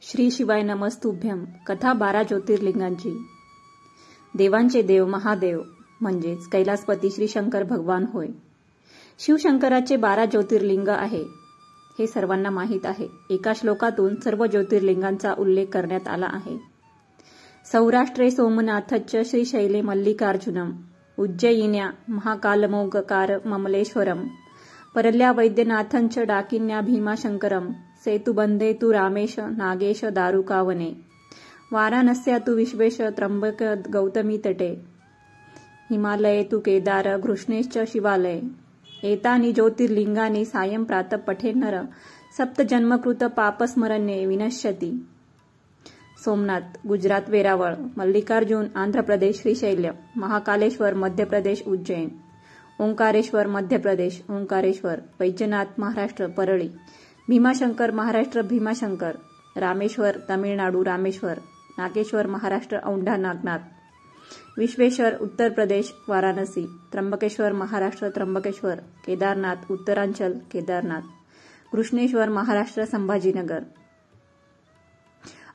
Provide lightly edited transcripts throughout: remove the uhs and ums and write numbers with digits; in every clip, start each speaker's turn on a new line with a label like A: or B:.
A: श्री शिवाय नमस्तुभ्यम. कथा 12 ज्योतिर्लिंगांची. देवांचे देव महादेव म्हणजेच कैलासपती श्री शंकर भगवान होय. शिवशंकराचे 12 ज्योतिर्लिंग आहे हे सर्वांना माहीत आहे. एका श्लोकातून सर्व ज्योतिर्लिंगांचा उल्लेख करण्यात आला आहे. सौराष्ट्रे सोमनाथच्च श्रीशैले मल्लिकार्जुनम उज्जयिन्या महाकालमौगकार ममलेश्वरम परल्या वैद्यनाथंच डाकिन्या भीमाशंकरम सेतुबंधे तु रामेश नागेश दारुकावने वाराणस्या तु विश्वेश त्र्यंबक गौतमी तटे हिमालये तु केदार घृष्णेश्च शिवालय एतानि ज्योतिर्लिंगानि सायं प्रातः पठेन्नर सप्तजन्मकृत पापस्मरणे विनश्यति. सोमनाथ गुजरात वेरावळ, मल्लिकार्जुन आंध्र प्रदेश श्रीशैल्य, महाकालेश्वर मध्य प्रदेश उज्जैन, ओंकारेश्वर मध्य प्रदेश ओंकारेश्वर, वैद्यनाथ महाराष्ट्र परळी, भीमाशंकर महाराष्ट्र भीमाशंकर, रामेश्वर तमिळनाडू रामेश्वर, नागेश्वर महाराष्ट्र औंढा नागनाथ, विश्वेश्वर उत्तर प्रदेश वाराणसी, त्र्यंबकेश्वर महाराष्ट्र त्र्यंबकेश्वर, केदारनाथ उत्तरांचल केदारनाथ, कृष्णेश्वर महाराष्ट्र संभाजीनगर.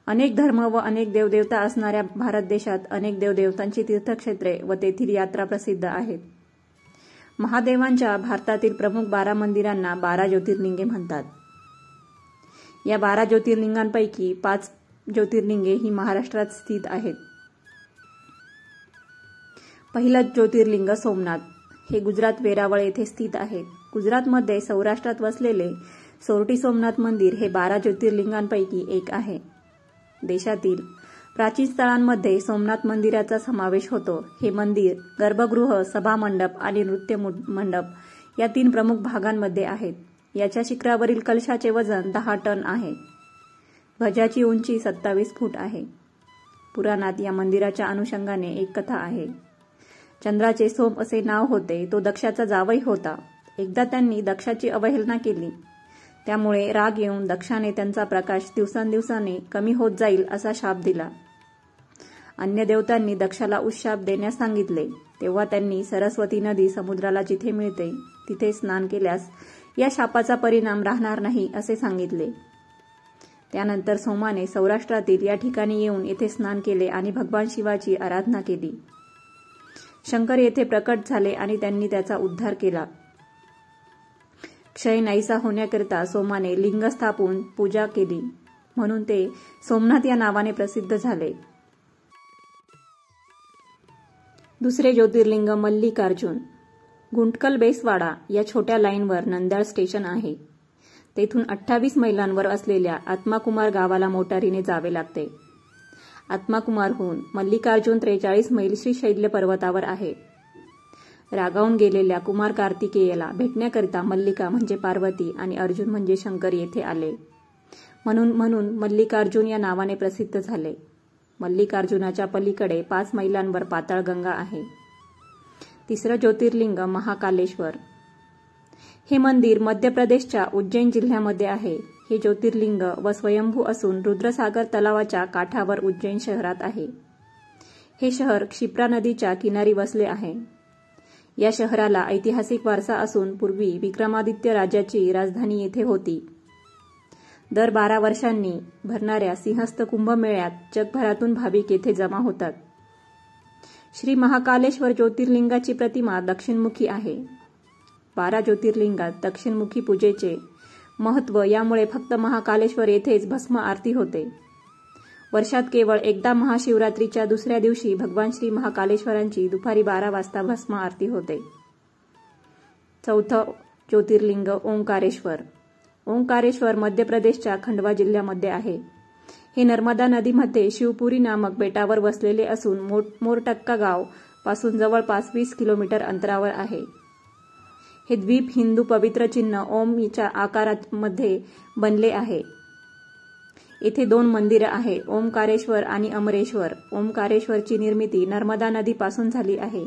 A: अनेक धर्म व अनेक देवदेवता असणाऱ्या भारत देशात अनेक देवदेवतांची तीर्थक्षेत्रे व तेथील यात्रा प्रसिद्ध आहेत. महादेवांच्या भारतातील प्रमुख 12 मंदिरांना 12 ज्योतिर्लिंगे म्हणतात. या 12 ज्योतिर्लिंगांपैकी 5 ज्योतिर्लिंगे ही महाराष्ट्रात स्थित आहेत. पहिलं ज्योतिर्लिंग सोमनाथ हे गुजरात वेरावळ येथे स्थित आहे. गुजरातमध्ये सौराष्ट्रात वसलेले सोरटी सोमनाथ मंदिर हे 12 ज्योतिर्लिंगांपैकी एक आहे. देशातील प्राचीन स्थळांमध्ये सोमनाथ मंदिराचा समावेश होतो. हे मंदिर गर्भगृह, सभामंडप आणि नृत्य मंडप या 3 प्रमुख भागांमध्ये आहेत. याच्या शिखरावरील कलशाचे वजन 10 टन आहे. ध्वजाची उंची 27 फूट आहे. पुराणात या मंदिराच्या अनुषंगाने एक कथा आहे. चंद्राचे सोम असे नाव होते. तो दक्षाचा जावई होता. एकदा त्यांनी दक्षाची अवहेलना केली. त्यामुळे राग येऊन दक्षाने त्यांचा प्रकाश दिवसांदिवसाने कमी होत जाईल असा शाप दिला. अन्य देवतांनी दक्षाला उशाप देण्यास सांगितले. तेव्हा त्यांनी सरस्वती नदी समुद्राला जिथे मिळते तिथे स्नान केल्यास या शापाचा परिणाम राहणार नाही असे सांगितले. त्यानंतर सोमाने सौराष्ट्रातील या ठिकाणी येऊन येथे स्नान केले आणि भगवान शिवाची आराधना केली. शंकर येथे प्रकट झाले आणि त्यांनी त्याचा उद्धार केला. क्षय नाहीसा होण्याकरिता सोमाने लिंग स्थापून पूजा केली म्हणून ते सोमनाथ या नावाने प्रसिद्ध झाले. दुसरे ज्योतिर्लिंग मल्लिकार्जुन. गुंटकल बेसवाडा या छोट्या लाईनवर नंद्याळ स्टेशन आहे. तेथून 28 मैलांवर असलेल्या आत्माकुमार गावाला मोटारीने जावे लागते. आत्माकुमारहून मल्लिकार्जुन 43 मैल श्रीशैल्य पर्वतावर आहे. रागावून गेलेल्या कुमार कार्तिकेयाला भेटण्याकरिता मल्लिका म्हणजे पार्वती आणि अर्जुन म्हणजे शंकर येथे आले. म्हणून मल्लिकार्जुन या नावाने प्रसिद्ध झाले. मल्लिकार्जुनाच्या पलीकडे 5 मैलांवर पाताळगंगा आहे. तिसरं ज्योतिर्लिंग महाकालेश्वर. हे मंदिर मध्य प्रदेशच्या उज्जैन जिल्ह्यामध्ये आहे. हे ज्योतिर्लिंग व स्वयंभू असून रुद्रसागर तलावाच्या काठावर उज्जैन शहरात आहे. हे शहर क्षिप्रा नदीच्या किनारी वसले आहे. या शहराला ऐतिहासिक वारसा असून पूर्वी विक्रमादित्य राजाची राजधानी येथे होती. दर 12 वर्षांनी भरणाऱ्या सिंहस्थ कुंभमेळ्यात जगभरातून भाविक येथे जमा होतात. श्री महाकालेश्वर ज्योतिर्लिंगाची प्रतिमा दक्षिणमुखी आहे. 12 ज्योतिर्लिंगात दक्षिणमुखी पूजेचे महत्त्व यामुळे फक्त महाकालेश्वर येथेच भस्म आरती होते. वर्षात केवळ एकदा महाशिवरात्रीच्या दुसऱ्या दिवशी भगवान श्री महाकालेश्वरांची दुपारी 12 वाजता भस्म आरती होते. चौथं ज्योतिर्लिंग ओंकारेश्वर. ओंकारेश्वर मध्य प्रदेशच्या खंडवा जिल्ह्यामध्ये आहे. हे नर्मदा नदीमध्ये शिवपुरी नामक बेटावर वसलेले असून मोरटक्का गाव पासून जवळपास 20 किलोमीटर अंतरावर आहे. हे द्वीप हिंदू पवित्र चिन्ह ओमच्या आकारामध्ये बनले आहे. येथे 2 मंदिरं आहे, ओमकारेश्वर आणि अमरेश्वर. ओमकारेश्वरची निर्मिती नर्मदा नदीपासून झाली आहे.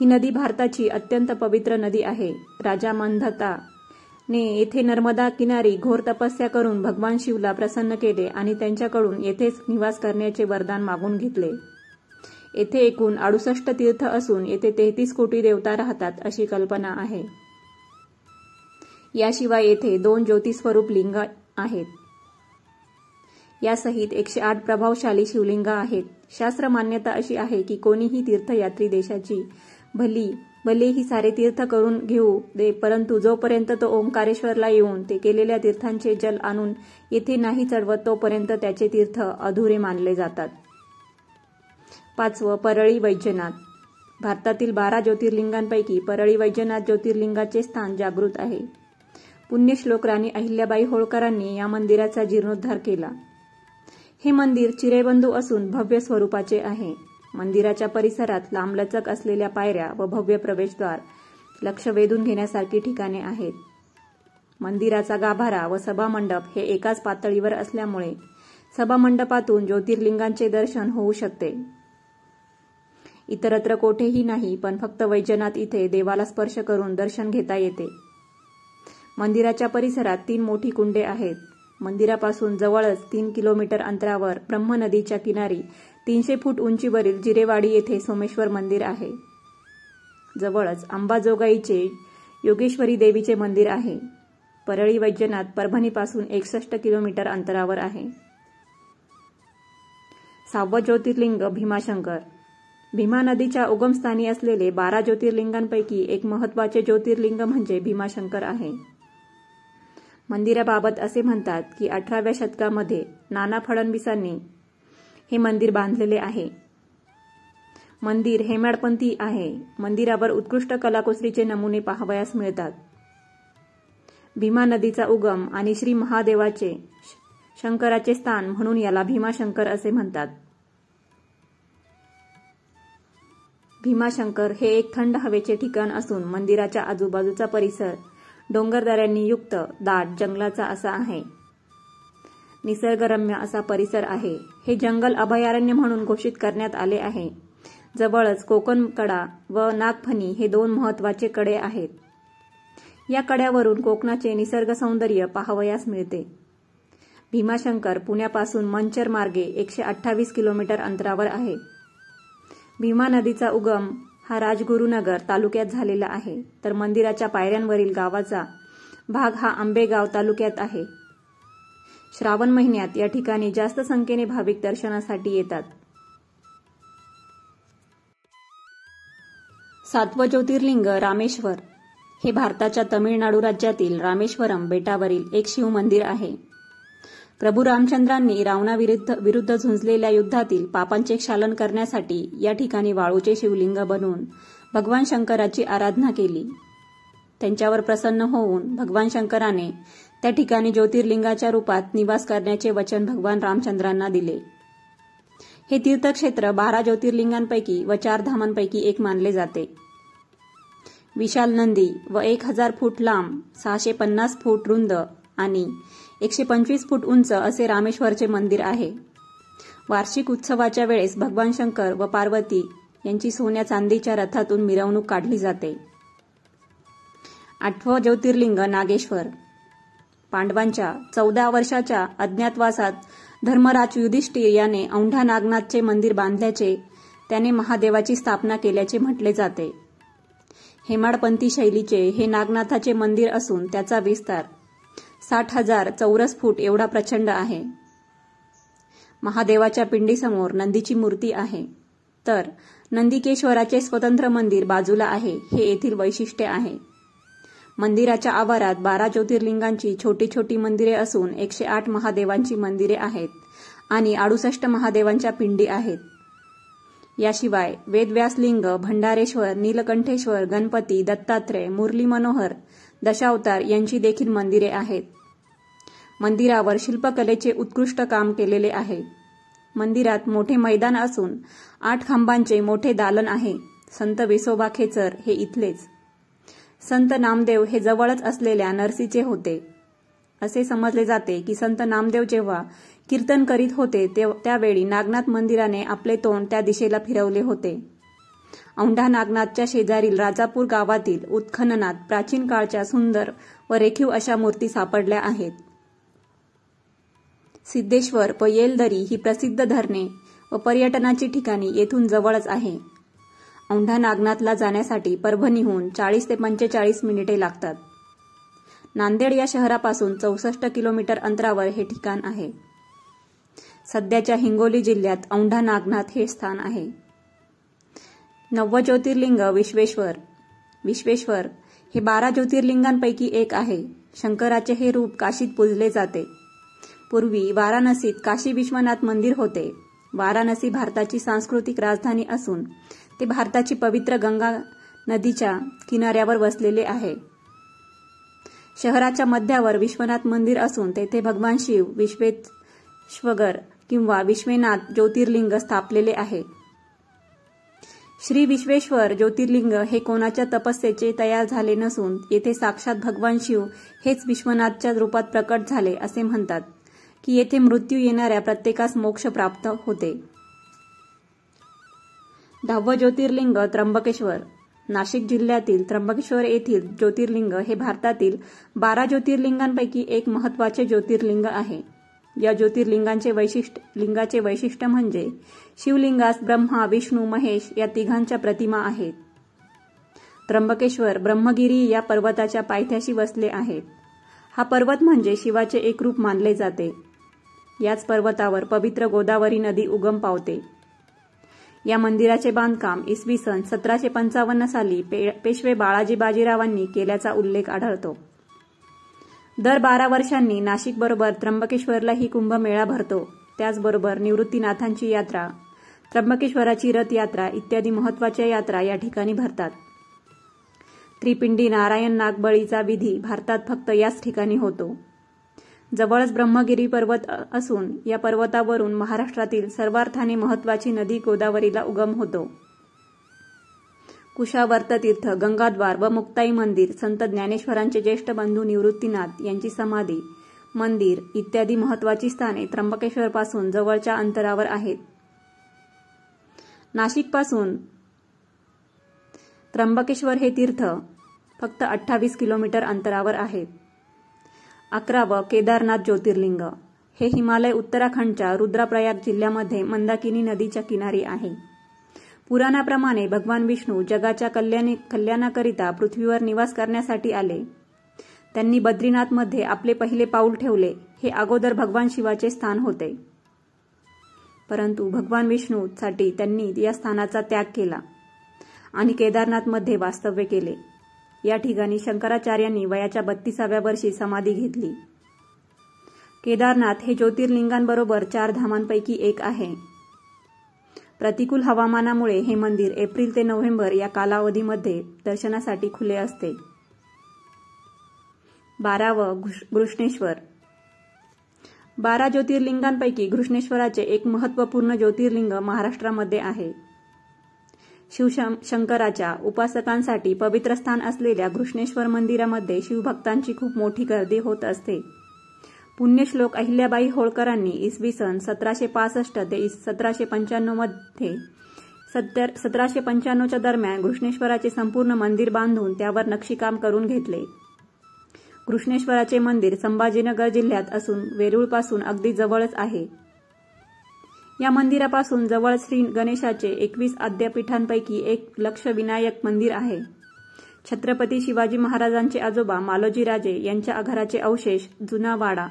A: ही नदी भारताची अत्यंत पवित्र नदी आहे. राजा मंदताने येथे नर्मदा किनारी घोर तपस्या करून भगवान शिवला प्रसन्न केले आणि त्यांच्याकडून येथेच निवास करण्याचे वरदान मागून घेतले. येथे एकूण 68 तीर्थ असून येथे 33 कोटी देवता राहतात अशी कल्पना आहे. याशिवाय येथे 2 ज्योतिस्वरूप लिंग आहेत. यासहित 108 प्रभावशाली शिवलिंग आहेत. शास्त्र मान्यता अशी आहे की कोणीही तीर्थयात्री देशाची भलेही सारे तीर्थ करून घेऊ दे, परंतु जोपर्यंत तो ओंकारेश्वरला येऊन ते केलेल्या तीर्थांचे जल आणून येथे नाही चढवत तोपर्यंत त्याचे तीर्थ अधुरे मानले जातात. 5. परळी वैजनाथ. भारतातील 12 ज्योतिर्लिंगांपैकी परळी वैजनाथ ज्योतिर्लिंगाचे स्थान जागृत आहे. पुण्यश्लोक राणी अहिल्याबाई होळकरांनी या मंदिराचा जीर्णोद्धार केला. हे मंदिर चिरेबंदू असून भव्य स्वरूपाचे आहे. मंदिराच्या परिसरात लांबलचक असलेल्या पायऱ्या व भव्य प्रवेशद्वार लक्ष वेधून घेण्यासारखी ठिकाणे आहेत. मंदिराचा गाभारा व सभामंडप हे एकाच पातळीवर असल्यामुळे सभामंडपातून ज्योतिर्लिंगांचे दर्शन होऊ शकते. इतरत्र कोठेही नाही, पण फक्त वैजनाथ इथे देवाला स्पर्श करून दर्शन घेता येते. मंदिराच्या परिसरात 3 मोठी कुंडे आहेत. मंदिरापासून जवळच 3 किलोमीटर अंतरावर ब्रह्म नदीच्या किनारी 300 फूट उंचीवरील जिरेवाडी येथे सोमेश्वर मंदिर आहे. जवळच अंबाजोगाईचे योगेश्वरी देवीचे मंदिर आहे. परळी वैजनाथ परभणीपासून 61 किलोमीटर अंतरावर आहे. 6वं ज्योतिर्लिंग भीमाशंकर. भीमा नदीच्या उगमस्थानी असलेले 12 ज्योतिर्लिंगांपैकी एक महत्त्वाचे ज्योतिर्लिंग म्हणजे भीमाशंकर आहे. मंदिराबाबत असे म्हणतात की 18व्या शतकामध्ये नाना फडणवीसांनी हे मंदिर बांधलेले आहे. मंदिर हेमाडपंथी आहे. मंदिरावर उत्कृष्ट कलाकुसरीचे नमुने पाहावयास मिळतात. भीमा नदीचा उगम आणि श्री महादेवाचे शंकराचे स्थान म्हणून याला भीमाशंकर असे म्हणतात. भीमाशंकर हे एक थंड हवेचे ठिकाण असून मंदिराच्या आजूबाजूचा परिसर डोंगरदऱ्यांनी युक्त दाट जंगलाचा असा आहे. निसर्गरम्य असा परिसर आहे. हे जंगल अभयारण्य म्हणून घोषित करण्यात आले आहे. जवळच कोकणकडा व नागफणी हे 2 महत्त्वाचे कडे आहेत. या कड्यावरून कोकणाचे निसर्ग सौंदर्य पाहावयास मिळते. भीमाशंकर पुण्यापासून मंचर मार्गे 128 किलोमीटर अंतरावर आहे. भीमा नदीचा उगम हा राजगुरुनगर तालुक्यात झालेला आहे, तर मंदिराच्या पायऱ्यांवरील गावाचा भाग हा आंबेगाव तालुक्यात आहे. श्रावण महिन्यात या ठिकाणी जास्त संख्येने भाविक दर्शनासाठी येतात. 7वं ज्योतिर्लिंग रामेश्वर. हे भारताच्या तमिळनाडू राज्यातील रामेश्वरम बेटावरील एक शिव मंदिर आहे. प्रभू रामचंद्रांनी रावणाविरुद्ध झुंजलेल्या युद्धातील पापांचे क्षालन करण्यासाठी या ठिकाणी वाळूचे शिवलिंग बनवून भगवान शंकराची आराधना केली. त्यांच्यावर प्रसन्न होऊन भगवान शंकराने त्या ठिकाणी ज्योतिर्लिंगाच्या रूपात निवास करण्याचे वचन भगवान रामचंद्रांना दिले. हे तीर्थक्षेत्र 12 ज्योतिर्लिंगांपैकी व 4 धामांपैकी एक मानले जाते. विशाल नंदी व 1000 फूट लांब, 650 फूट रुंद आणि 125 फूट उंच असे रामेश्वरचे मंदिर आहे. वार्षिक उत्सवाच्या वेळेस भगवान शंकर व पार्वती यांची सोन्या चांदीच्या रथातून मिरवणूक काढली जाते. 8वं ज्योतिर्लिंग नागेश्वर. पांडवांच्या 14 वर्षाच्या अज्ञातवासात धर्मराज युधिष्ठिर याने औंढा नागनाथचे मंदिर बांधल्याचे, त्याने महादेवाची स्थापना केल्याचे म्हटले जाते. हेमाडपंथी शैलीचे हे नागनाथाचे मंदिर असून त्याचा विस्तार 60,000 चौरस फूट एवढा प्रचंड आहे. महादेवाच्या पिंडीसमोर नंदीची मूर्ती आहे, तर नंदिकेश्वराचे स्वतंत्र मंदिर बाजूला आहे. हे येथील वैशिष्ट्य आहे. मंदिराच्या आवारात 12 ज्योतिर्लिंगांची छोटी छोटी मंदिरे असून 108 महादेवांची मंदिरे आहेत आणि 68 महादेवांच्या पिंडी आहेत. याशिवाय वेदव्यासलिंग, भंडारेश्वर, नीलकंठेश्वर, गणपती, दत्तात्रय, मुरली मनोहर, दशावतार यांची देखील मंदिरे आहेत. मंदिरावर शिल्पकलेचे उत्कृष्ट काम केलेले आहे. मंदिरात मोठे मैदान असून 8 खांबांचे मोठे दालन आहे. संत विसोबा खेचर हे इथलेच. संत नामदेव हे जवळच असलेल्या नरसीचे होते. असे समजले जाते की संत नामदेव जेव्हा कीर्तन करीत होते त्यावेळी नागनाथ मंदिराने आपले तोंड त्या दिशेला फिरवले होते. औंढा नागनाथच्या शेजारील राजापूर गावातील उत्खननात प्राचीन काळच्या सुंदर व रेखीव अशा मूर्ती सापडल्या आहेत. सिद्धेश्वर व येलदरी ही प्रसिद्ध धरणे व पर्यटनाची ठिकाणी येथून जवळच आहे. औंढा नागनाथला जाण्यासाठी परभणीहून 40 ते 45 मिनिटे लागतात. नांदेड या शहरापासून 64 किलोमीटर अंतरावर हे ठिकाण आहे. सध्याच्या हिंगोली जिल्ह्यात औंढा नागनाथ हे स्थान आहे. नवज्योतिर्लिंग विश्वेश्वर हे 12 ज्योतिर्लिंगांपैकी एक आहे. शंकराचे हे रूप काशीत पूजले जाते. पूर्वी वाराणसीत काशी विश्वनाथ मंदिर होते. वाराणसी भारताची सांस्कृतिक राजधानी असून ते भारताची पवित्र गंगा नदीच्या किनाऱ्यावर वसलेले आहे. शहराच्या मध्यावर विश्वनाथ मंदिर असून तेथे भगवान शिव विश्वेश्वर किंवा विश्वनाथ ज्योतिर्लिंग स्थापलेले आहे. श्री विश्वेश्वर ज्योतिर्लिंग हे कोणाच्या तपस्येचे तयार झाले नसून येथे साक्षात भगवान शिव हेच विश्वनाथच्या रूपात प्रकट झाले असे म्हणतात की येथे मृत्यू येणाऱ्या प्रत्येकास मोक्ष प्राप्त होते. 10वे ज्योतिर्लिंग त्र्यंबकेश्वर. नाशिक जिल्ह्यातील त्र्यंबकेश्वर येथील ज्योतिर्लिंग हे भारतातील 12 ज्योतिर्लिंगांपैकी एक महत्त्वाचे ज्योतिर्लिंग आहे. या ज्योतिर्लिंगाचे वैशिष्ट्य म्हणजे शिवलिंगास ब्रह्मा, विष्णू, महेश या तिघांच्या प्रतिमा आहेत. त्र्यंबकेश्वर ब्रह्मगिरी या पर्वताच्या पायथ्याशी वसले आहेत. हा पर्वत म्हणजे शिवाचे एक रूप मानले जाते. याच पर्वतावर पवित्र गोदावरी नदी उगम पावते. या मंदिराचे बांधकाम इसवी सन 1755 साली पेशवे बाळाजी बाजीरावांनी केल्याचा उल्लेख आढळतो. दर 12 वर्षांनी नाशिकबरोबर त्र्यंबकेश्वरलाही कुंभमेळा भरतो. त्याचबरोबर निवृत्तीनाथांची यात्रा, त्र्यंबकेश्वराची रथयात्रा इत्यादी महत्त्वाच्या यात्रा या ठिकाणी भरतात. त्रिपिंडी नारायण नागबळीचा विधी भारतात फक्त याच ठिकाणी होतो. जवळच ब्रह्मगिरी पर्वत असून या पर्वतावरून महाराष्ट्रातील सर्वार्थाने महत्त्वाची नदी गोदावरीला उगम होतो. कुशावर्त तीर्थ, गंगाद्वार व मुक्ताई मंदिर, संत ज्ञानेश्वरांचे ज्येष्ठ बंधू निवृत्तीनाथ यांची समाधी, मंदिर इत्यादी महत्त्वाची स्थाने त्र्यंबकेश्वरपासून जवळच्या अंतरावर आहेत. नाशिकपासून त्र्यंबकेश्वर हे तीर्थ फक्त 28 किलोमीटर अंतरावर आहे. 11वे केदारनाथ ज्योतिर्लिंग. हे हिमालय उत्तराखंडच्या रुद्रप्रयाग जिल्ह्यामध्ये मंदाकिनी नदीच्या किनारी आहे. पुराणाप्रमाणे भगवान विष्णू जगाच्या कल्याणाकरिता पृथ्वीवर निवास करण्यासाठी आले. त्यांनी बद्रीनाथमध्ये आपले पहिले पाऊल ठेवले. हे अगोदर भगवान शिवाचे स्थान होते, परंतु भगवान विष्णूसाठी त्यांनी या स्थानाचा त्याग केला आणि केदारनाथमध्ये वास्तव्य केले. या ठिकाणी शंकराचार्यांनी वयाच्या 32व्या वर्षी समाधी घेतली. केदारनाथ हे ज्योतिर्लिंगांबरोबर 4 धामांपैकी एक आहे. प्रतिकूल हवामानामुळे हे मंदिर एप्रिल ते नोव्हेंबर या कालावधीमध्ये दर्शनासाठी खुले असते. 12वे घृष्णेश्वर. 12 ज्योतिर्लिंगांपैकी घृष्णेश्वराचे एक महत्त्वपूर्ण ज्योतिर्लिंग महाराष्ट्रामध्ये आहे. शिवशंकराच्या उपासकांसाठी पवित्र स्थान असलेल्या घृष्णेश्वर मंदिरामध्ये शिवभक्तांची खूप मोठी गर्दी होत असते. पुण्यश्लोक अहिल्याबाई होळकरांनी इसवी सन 1765 ते 1795 मध्ये 1795च्या दरम्यान घृष्णेश्वराचे संपूर्ण मंदिर बांधून त्यावर नक्षीकाम करून घेतले. घृष्णेश्वराचे मंदिर संभाजीनगर जिल्ह्यात असून वेरूळपासून अगदी जवळच आहे. या मंदिरापासून जवळ श्री गणेशाचे 21 आद्यपीठांपैकी एक लक्षविनायक मंदिर आहे. छत्रपती शिवाजी महाराजांचे आजोबा मालोजीराजे यांच्या घराचे अवशेष जुना वाडा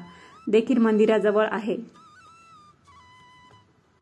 A: देखील मंदिराजवळ आहे.